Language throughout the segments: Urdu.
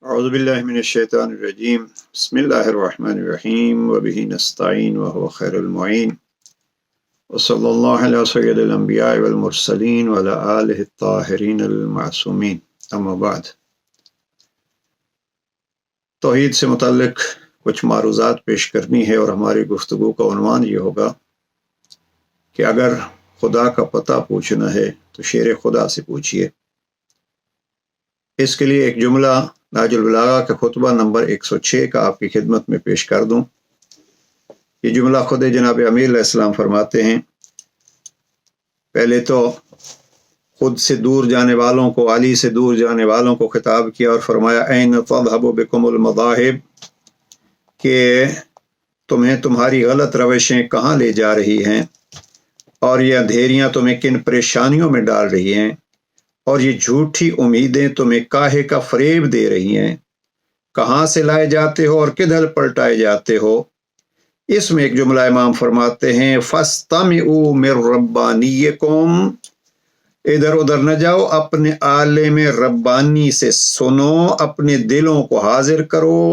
اعوذ باللہ من الشیطان الرجیم بسم اللہ الرحمن الرحیم وبہ نستعین وهو خیر المعین وصلی اللہ علی سید الانبیاء والمرسلین وعلی آلہ الطاہرین المعصومین اما بعد۔ توحید سے متعلق کچھ معروضات پیش کرنی ہے اور ہماری گفتگو کا عنوان یہ ہوگا کہ اگر خدا کا پتہ پوچھنا ہے تو شیر خدا سے پوچھئے۔ اس کے لیے ایک جملہ نہج البلاغہ کا خطبہ نمبر 106 کا آپ کی خدمت میں پیش کر دوں۔ یہ جملہ خود جناب امیر علیہ السلام فرماتے ہیں، پہلے تو خود سے دور جانے والوں کو، علی سے دور جانے والوں کو خطاب کیا اور فرمایا این تذهب بكم المذاہب، کہ تمہیں تمہاری غلط روشیں کہاں لے جا رہی ہیں اور یہ اندھیریاں تمہیں کن پریشانیوں میں ڈال رہی ہیں اور یہ جھوٹی امیدیں تمہیں کاہے کا فریب دے رہی ہیں، کہاں سے لائے جاتے ہو اور کدھر پلٹائے جاتے ہو۔ اس میں ایک جملہ امام فرماتے ہیں فَاسْتَمِعُوا مِن رَبَّانِيِّكُمْ، ادھر ادھر نہ جاؤ، اپنے عالم ربانی سے سنو، اپنے دلوں کو حاضر کرو،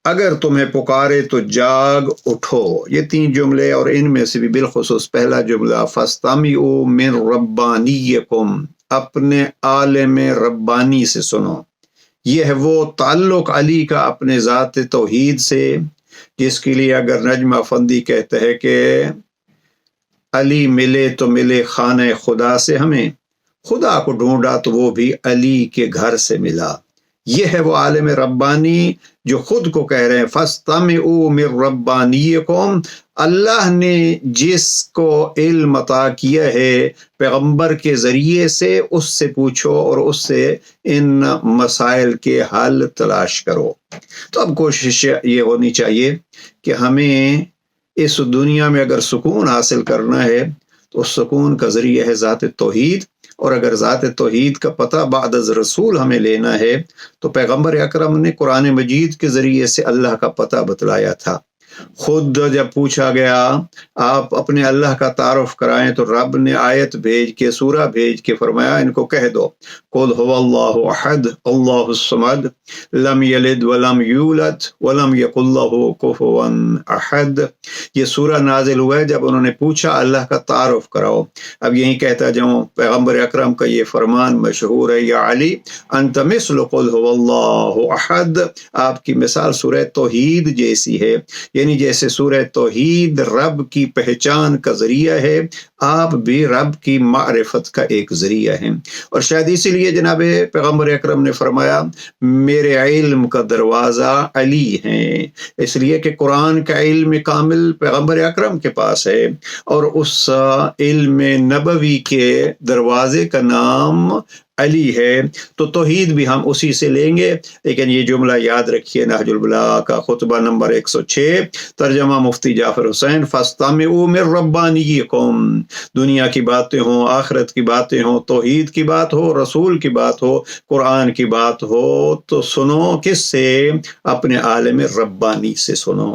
اگر تمہیں پکارے تو جاگ اٹھو۔ یہ 3 جملے اور ان میں سے بھی بالخصوص پہلا جملہ فَاسْتَمِعُوا مِن رَبَّانِيِّكُمْ، اپنے عالم ربانی سے سنو۔ یہ ہے وہ تعلق علی کا اپنے ذات توحید سے، جس کے لیے اگر نجم افندی کہتا ہے کہ علی ملے تو ملے خانہ خدا سے، ہمیں خدا کو ڈھونڈا تو وہ بھی علی کے گھر سے ملا۔ یہ ہے وہ عالم ربانی جو خود کو کہہ رہے ہیں فَاسْتَمِعُوا مِن رَبَّانِيِّكُمْ، اللہ نے جس کو علم عطا کیا ہے پیغمبر کے ذریعے سے، اس سے پوچھو اور اس سے ان مسائل کے حل تلاش کرو۔ تو اب کوشش یہ ہونی چاہیے کہ ہمیں اس دنیا میں اگر سکون حاصل کرنا ہے تو اس سکون کا ذریعہ ہے ذات توحید، اور اگر ذات توحید کا پتہ بعد از رسول ہمیں لینا ہے تو پیغمبر اکرم نے قرآن مجید کے ذریعے سے اللہ کا پتہ بتلایا تھا۔ خود جب پوچھا گیا آپ اپنے اللہ کا تعارف کرائیں تو رب نے آیت بھیج کے، سورہ بھیج کے فرمایا ان کو کہہ دو قل هو اللہ احد اللہ الصمد لم یلد ولم یولد ولم یکن له کفوا احد۔ یہ سورہ نازل ہوا ہے جب انہوں نے پوچھا اللہ کا تعارف کراؤ۔ اب یہی کہتا جاؤں پیغمبر اکرم کا یہ فرمان مشہور ہے، یا علی انت مثل قل هو اللہ احد، آپ کی مثال سورہ توحید جیسی ہے، یعنی جیسے سورہ توحید رب کی پہچان کا ذریعہ ہے، آپ بھی رب کی معرفت کا ایک ذریعہ ہیں۔ اور شاید اسی لیے جناب پیغمبر اکرم نے فرمایا میرے علم کا دروازہ علی ہیں، اس لیے کہ قرآن کا علم کامل پیغمبر اکرم کے پاس ہے، اور اس علم نبوی کے دروازے کا نام علی ہے۔ تو توحید بھی ہم اسی سے لیں گے، لیکن یہ جملہ یاد رکھیے نہج البلاغہ کا خطبہ نمبر 106، ترجمہ مفتی جعفر حسین فَاسْتَمِعُوا مِن رَبَّانِيِّكُمْ، دنیا کی باتیں ہوں، آخرت کی باتیں ہوں، توحید کی بات ہو، رسول کی بات ہو، قرآن کی بات ہو، تو سنو کس سے؟ اپنے عالم ربانی سے سنو۔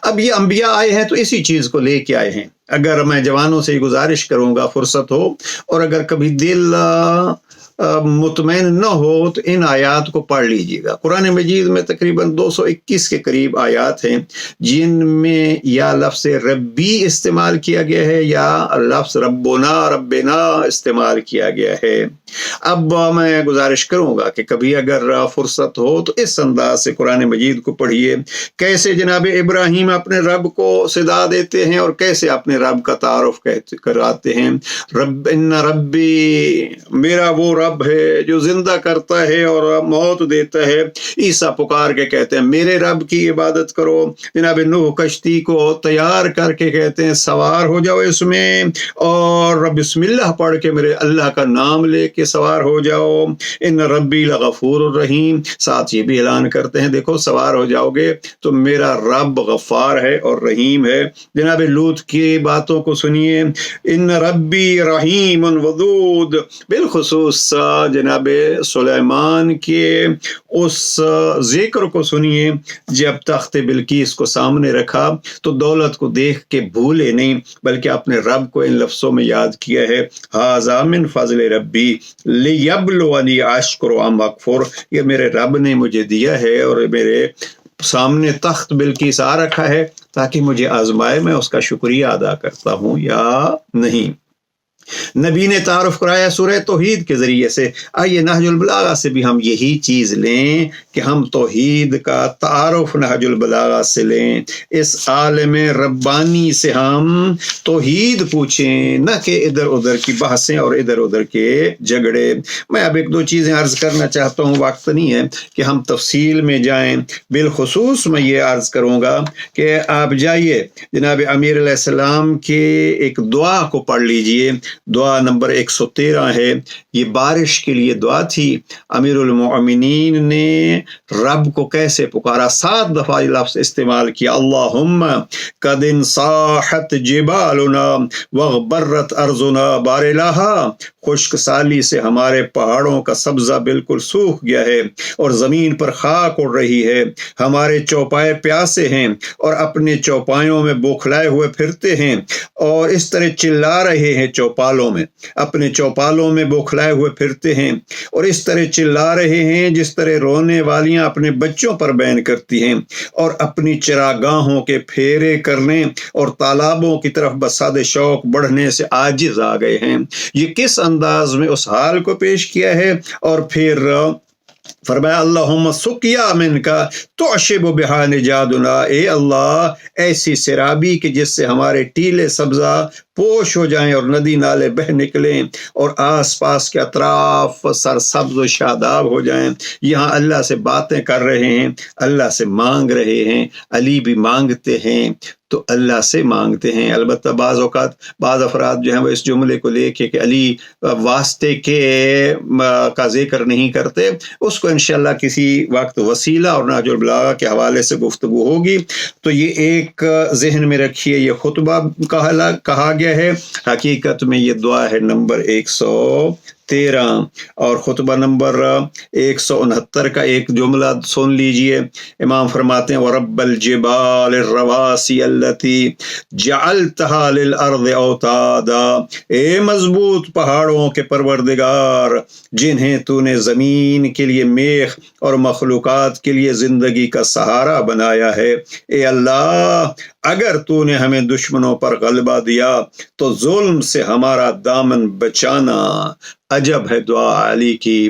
اب یہ انبیاء آئے ہیں تو اسی چیز کو لے کے آئے ہیں۔ اگر میں جوانوں سے گزارش کروں گا فرصت ہو اور اگر کبھی دل مطمئن نہ ہو تو ان آیات کو پڑھ لیجئے گا۔ قرآن مجید میں تقریباً 221 کے قریب آیات ہیں جن میں یا لفظ ربی استعمال کیا گیا ہے یا لفظ ربنا استعمال کیا گیا ہے۔ اب میں گزارش کروں گا کہ کبھی اگر فرصت ہو تو اس انداز سے قرآن مجید کو پڑھیے، کیسے جناب ابراہیم اپنے رب کو صدا دیتے ہیں اور کیسے اپنے رب کا تعارف کراتے ہیں۔ رب ان ربی، میرا وہ رب ہے جو زندہ کرتا ہے اور موت دیتا ہے۔ عیسیٰ پکار کے کہتے ہیں میرے رب کی عبادت کرو۔ جناب نوح کشتی کو تیار کر کے کہتے ہیں سوار ہو جاؤ اس میں اور رب بسم اللہ پڑھ کے میرے اللہ کا نام لے کے سوار ہو جاؤ۔ ان ربی لغفور الرحیم، ساتھ یہ بھی اعلان کرتے ہیں دیکھو سوار ہو جاؤ گے تو میرا رب غفار ہے اور رحیم ہے۔ جناب لوط کی باتوں کو سنیے، ان ربی رحیم ودود، بالخصوص جناب سلیمان کے اس ذکر کو سنیے جب تخت بلقیس کو سامنے رکھا تو دولت کو دیکھ کے بھولے نہیں بلکہ اپنے رب کو ان لفظوں میں یاد کیا ہے، ھذا من فضل ربی لیبلونی اشکر ام اکفر، یہ میرے رب نے مجھے دیا ہے اور میرے سامنے تخت بلقیس آ رکھا ہے تاکہ مجھے آزمائے میں اس کا شکریہ ادا کرتا ہوں یا نہیں۔ نبی نے تعارف کرایا سورہ توحید کے ذریعے سے، آئیے نہج البلاغہ سے بھی ہم یہی چیز لیں کہ ہم توحید کا تعارف نہج البلاغہ سے لیں، اس عالم ربانی سے ہم توحید پوچھیں، نہ کہ ادھر ادھر کی بحثیں اور ادھر ادھر کے جھگڑے۔ میں اب ایک دو چیزیں عرض کرنا چاہتا ہوں، وقت نہیں ہے کہ ہم تفصیل میں جائیں، بالخصوص میں یہ عرض کروں گا کہ آپ جائیے جناب امیر علیہ السلام کے ایک دعا کو پڑھ لیجئے، دعا نمبر 113 ہے، یہ بارش کے لیے دعا تھی۔ امیر المؤمنین نے رب کو کیسے پکارا، 7 دفعہ یہ لفظ استعمال کیا، اللہم قد انصاحت جبالنا وغبرت ارضنا بار الہا، خشک سالی سے ہمارے پہاڑوں کا سبزہ بالکل سوکھ گیا ہے اور زمین پر خاک اڑ رہی ہے، ہمارے چوپائے پیاسے ہیں اور اپنے چوپایوں میں بوکھلائے ہوئے پھرتے ہیں اور اس طرح چلا رہے ہیں، چوپالوں میں اپنے چوپالوں میں بوکھلائے ہوئے پھرتے ہیں اور اس طرح چلا رہے ہیں جس طرح رونے والیاں اپنے بچوں پر بین کرتی ہیں، اور اپنی چراگاہوں کے پھیرے کرنے اور تالابوں کی طرف بساد شوق بڑھنے سے عاجز آ گئے ہیں۔ یہ کس انداز میں اس حال کو پیش کیا ہے، اور پھر فرمایا اللہم سقیا من کا تعشب بہا نجادنا، اے اللہ ایسی سیرابی کہ جس سے ہمارے ٹیلے سبزہ پوش ہو جائیں اور ندی نالے بہ نکلیں اور آس پاس کے اطراف سرسبز و شاداب ہو جائیں۔ یہاں اللہ سے باتیں کر رہے ہیں، اللہ سے مانگ رہے ہیں، علی بھی مانگتے ہیں تو اللہ سے مانگتے ہیں۔ البتہ بعض اوقات بعض افراد جو ہیں وہ اس جملے کو لے کے کہ علی واسطے کے کا ذکر نہیں کرتے، اس کو انشاءاللہ کسی وقت وسیلہ اور نہج البلاغہ کے حوالے سے گفتگو ہوگی۔ تو یہ ایک ذہن میں رکھیے، یہ خطبہ کہا گیا ہے، حقیقت میں یہ دعا ہے نمبر 113، اور خطبہ نمبر 169 کا ایک جملہ سن لیجئے۔ امام فرماتے ہیں وَرَبَّ الْجِبَالِ الرَّوَاسِيَ الَّتِي جَعَلْتَهَا لِلْأَرْضِ أَوْتَادًا، اے مضبوط پہاڑوں کے پروردگار جنہیں تو نے زمین کے لیے میخ اور مخلوقات کے لیے زندگی کا سہارا بنایا ہے، اے اللہ اگر تو نے ہمیں دشمنوں پر غلبہ دیا تو ظلم سے ہمارا دامن بچانا۔ عجب ہے دعا علی کی،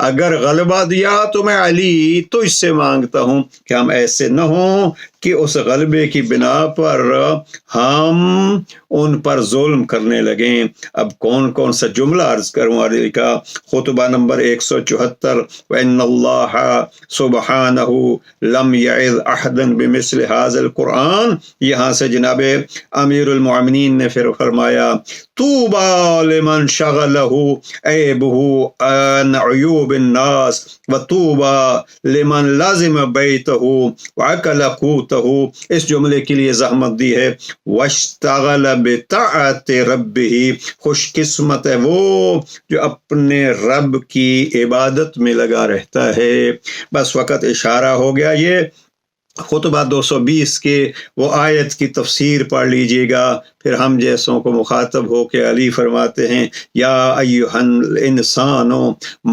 اگر غلبہ دیا تو میں علی تو اس سے مانگتا ہوں کہ ہم ایسے نہ ہوں کہ اس غلبے کی بنا پر ہم ان پر ظلم کرنے لگیں۔ اب کون کون سا جملہ عرض کروں علی کا، خطبہ نمبر 174 وَإِنَّ اللَّهَ سُبْحَانَهُ لَمْ يَعِظْ أَحَدًا بِمِثْلِ هَذَا الْقُرْآنِ، یہاں سے جناب امیر المؤمنین نے پھر فرمایا طوبى لمن شغله عيبه عن عيوب الناس وطوبى لمن لازم بيته وأكل قوته، اس جملے کے لیے زحمت دی ہے واشتغل بطاعت ربه، خوش قسمت ہے وہ جو اپنے رب کی عبادت میں لگا رہتا ہے۔ بس وقت اشارہ ہو گیا، یہ خطبہ 220 کے وہ آیت کی تفسیر پڑھ لیجئے گا، پھر ہم جیسوں کو مخاطب ہو کے علی فرماتے ہیں یا ایھا الانسان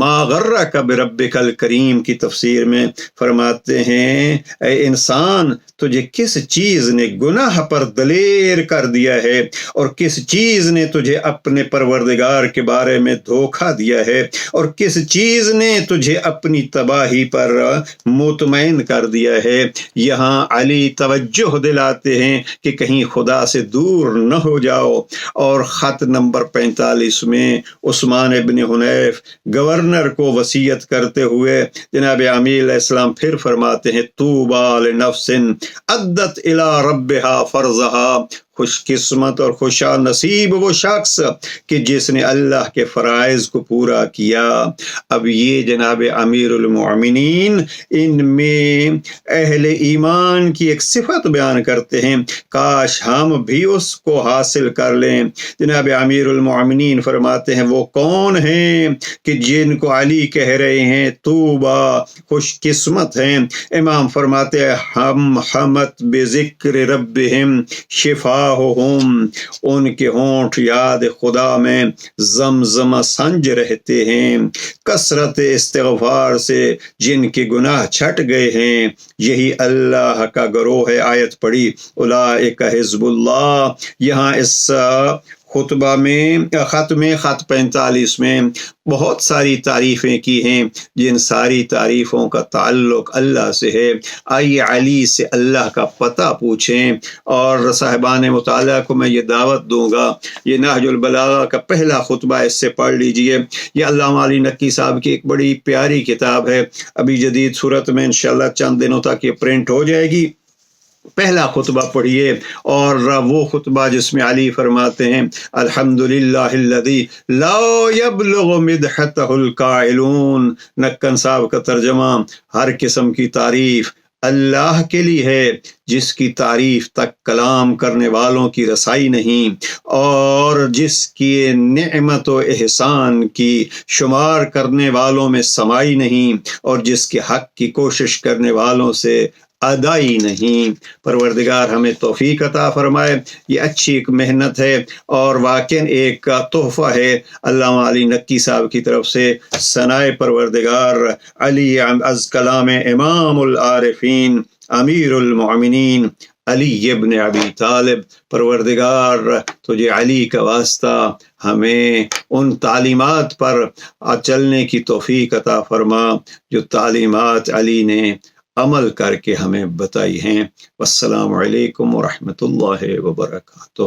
ما غرک بربک الکریم کی تفسیر میں فرماتے ہیں اے انسان تجھے کس چیز نے گناہ پر دلیر کر دیا ہے اور کس چیز نے تجھے اپنے پروردگار کے بارے میں دھوکہ دیا ہے اور کس چیز نے تجھے اپنی تباہی پر مطمئن کر دیا ہے۔ یہاں علی توجہ دلاتے ہیں کہ کہیں خدا سے دور نہ ہو جاؤ، اور خط نمبر 45 میں عثمان ابن حنیف گورنر کو وصیت کرتے ہوئے جناب امیر علیہ السلام پھر فرماتے ہیں طوبی لنفس عدت الی ربها فرضها، خوش قسمت اور خوشا نصیب وہ شخص کہ جس نے اللہ کے فرائض کو پورا کیا۔ اب یہ جناب امیر المومنین ان میں اہل ایمان کی ایک صفت بیان کرتے ہیں، کاش ہم بھی اس کو حاصل کر لیں۔ جناب امیر المومنین فرماتے ہیں وہ کون ہیں کہ جن کو علی کہہ رہے ہیں طوبا، خوش قسمت ہیں۔ امام فرماتے ہیں ہم حمت بذکر ربہم شفاہہم، ان کے ہونٹ یاد خدا میں زمزمہ سنج رہتے ہیں، کثرت استغفار سے جن کے گناہ چھٹ گئے ہیں، یہی اللہ کا گروہ ہے۔ آیت پڑھی اولئک حزب اللہ۔ یہاں اس خطبہ میں خط 45 میں بہت ساری تعریفیں کی ہیں، جن ساری تعریفوں کا تعلق اللہ سے ہے۔ آئیے علی سے اللہ کا پتہ پوچھیں، اور صاحبان مطالعہ کو میں یہ دعوت دوں گا، یہ نہج البلاغہ کا پہلا خطبہ اس سے پڑھ لیجئے۔ یہ علامہ علی نقی صاحب کی ایک بڑی پیاری کتاب ہے، ابھی جدید صورت میں انشاءاللہ چند دنوں تک یہ پرنٹ ہو جائے گی۔ پہلا خطبہ پڑھیے، اور وہ خطبہ جس میں علی فرماتے ہیں الحمدللہ الذی لا یبلغ مدحتہ القائلون۔ نکن صاحب کا ترجمہ، ہر قسم کی تعریف اللہ کے لیے ہے جس کی تعریف تک کلام کرنے والوں کی رسائی نہیں، اور جس کی نعمت و احسان کی شمار کرنے والوں میں سمائی نہیں، اور جس کے حق کی کوشش کرنے والوں سے ادائی نہیں۔ پروردگار ہمیں توفیق عطا فرمائے۔ یہ اچھی ایک محنت ہے، اور واقعاً ایک تحفہ ہے علامہ علی نقی صاحب کی طرف سے ثنائے پروردگار علی از کلام امام العارفین امیر المومنین علی ابن ابی طالب۔ پروردگار تجھے علی کا واسطہ ہمیں ان تعلیمات پر چلنے کی توفیق عطا فرما جو تعلیمات علی نے عمل کر کے ہمیں بتائی ہیں۔ والسلام علیکم ورحمۃ اللہ وبرکاتہ۔